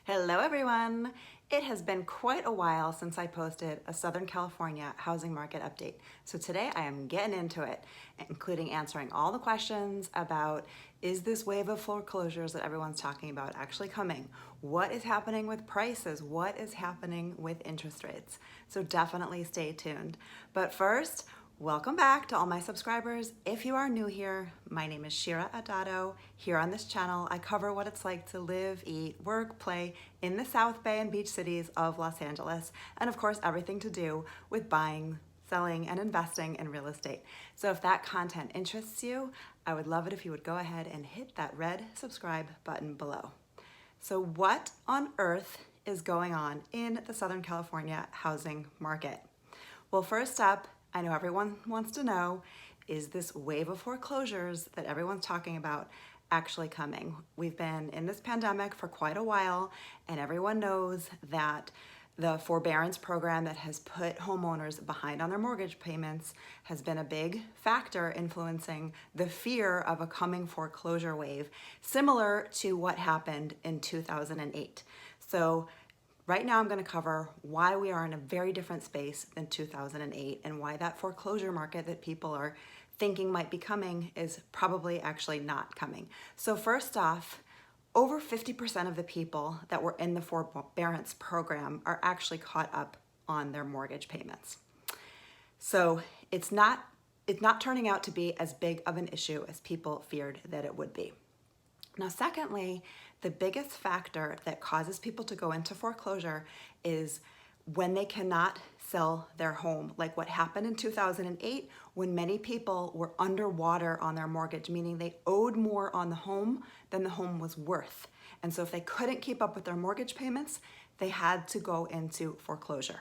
Hello everyone! It has been quite a while since I posted a Southern California housing market update. So today I am getting into it, including answering all the questions about, is this wave of foreclosures that everyone's talking about actually coming? What is happening with prices? What is happening with interest rates? So definitely stay tuned. But first, welcome back to all my subscribers. If you are new here, my name is Shira Adatto. Here on this channel, I cover what it's like to live, eat, work, play in the South Bay and beach cities of Los Angeles, and of course, everything to do with buying, selling, and investing in real estate. So if that content interests you, I would love it if you would go ahead and hit that red subscribe button below. So what on earth is going on in the Southern California housing market? Well, first up, I know everyone wants to know, is this wave of foreclosures that everyone's talking about actually coming? We've been in this pandemic for quite a while, and everyone knows that the forbearance program that has put homeowners behind on their mortgage payments has been a big factor influencing the fear of a coming foreclosure wave, similar to what happened in 2008. So right now I'm going to cover why we are in a very different space than 2008 and why that foreclosure market that people are thinking might be coming is probably actually not coming. So first off, over 50% of the people that were in the forbearance program are actually caught up on their mortgage payments. So it's not turning out to be as big of an issue as people feared that it would be. Now, secondly, the biggest factor that causes people to go into foreclosure is when they cannot sell their home, like what happened in 2008 when many people were underwater on their mortgage, meaning they owed more on the home than the home was worth. And so if they couldn't keep up with their mortgage payments, they had to go into foreclosure.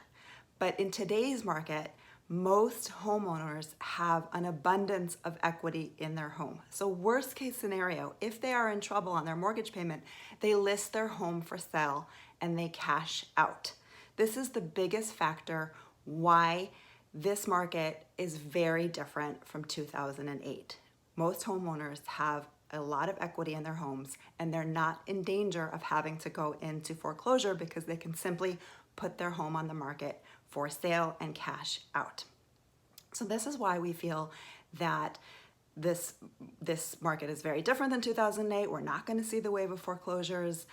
But in today's market, most homeowners have an abundance of equity in their home. So worst case scenario, if they are in trouble on their mortgage payment, they list their home for sale and they cash out. This is the biggest factor why this market is very different from 2008. Most homeowners have a lot of equity in their homes and they're not in danger of having to go into foreclosure because they can simply put their home on the market for sale and cash out. So this is why we feel that this market is very different than 2008. We're not going to see the wave of foreclosures.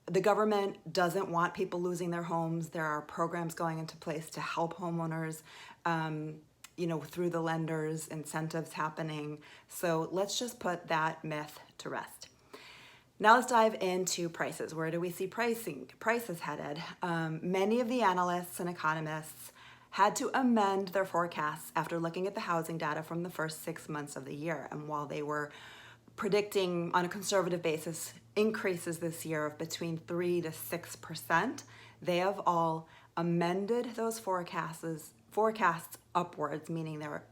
The government doesn't want people losing their homes. There are programs going into place to help homeowners, through the lenders, incentives happening. So let's just put that myth to rest. Now let's dive into prices. Where do we see prices headed? Many of the analysts and economists had to amend their forecasts after looking at the housing data from the first 6 months of the year. And while they were predicting on a conservative basis increases this year of between 3 to 6%, they have all amended those forecasts upwards, meaning they're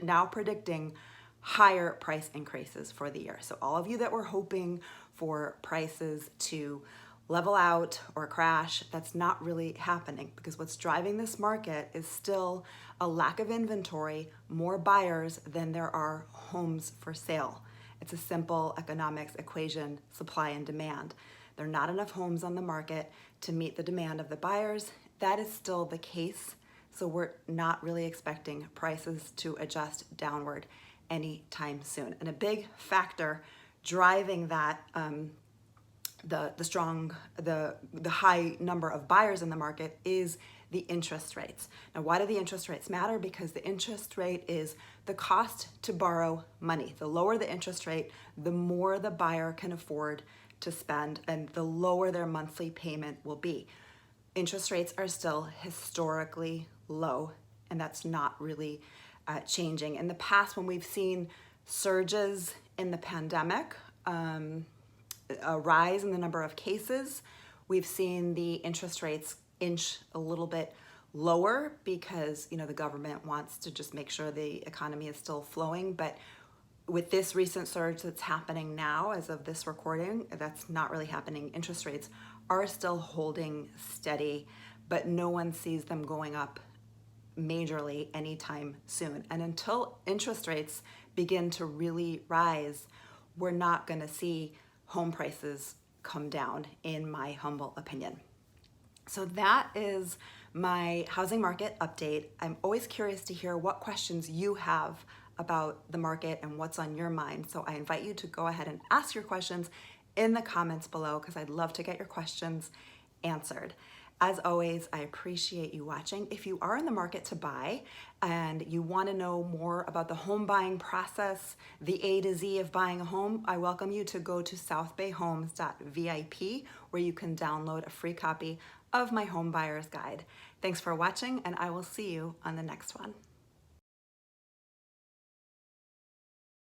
now predicting higher price increases for the year. So all of you that were hoping for prices to level out or crash, that's not really happening, because what's driving this market is still a lack of inventory, more buyers than there are homes for sale. It's a simple economics equation, supply and demand. There are not enough homes on the market to meet the demand of the buyers. That is still the case, so we're not really expecting prices to adjust downward anytime soon. And a big factor driving that, the high number of buyers in the market is the interest rates. Now, why do the interest rates matter? Because the interest rate is the cost to borrow money. The lower the interest rate, the more the buyer can afford to spend and the lower their monthly payment will be. Interest rates are still historically low, and that's not really changing. In the past, when we've seen surges in the pandemic, a rise in the number of cases, we've seen the interest rates inch a little bit lower because the government wants to just make sure the economy is still flowing. But with this recent surge that's happening now, as of this recording, that's not really happening. Interest rates are still holding steady, but no one sees them going up majorly anytime soon. And until interest rates begin to really rise, we're not going to see home prices come down, in my humble opinion. So that is my housing market update. I'm always curious to hear what questions you have about the market and what's on your mind. So I invite you to go ahead and ask your questions in the comments below, because I'd love to get your questions answered. As always, I appreciate you watching. If you are in the market to buy and you want to know more about the home buying process, the A to Z of buying a home, I welcome you to go to southbayhomes.vip, where you can download a free copy of my home buyer's guide. Thanks for watching, and I will see you on the next one.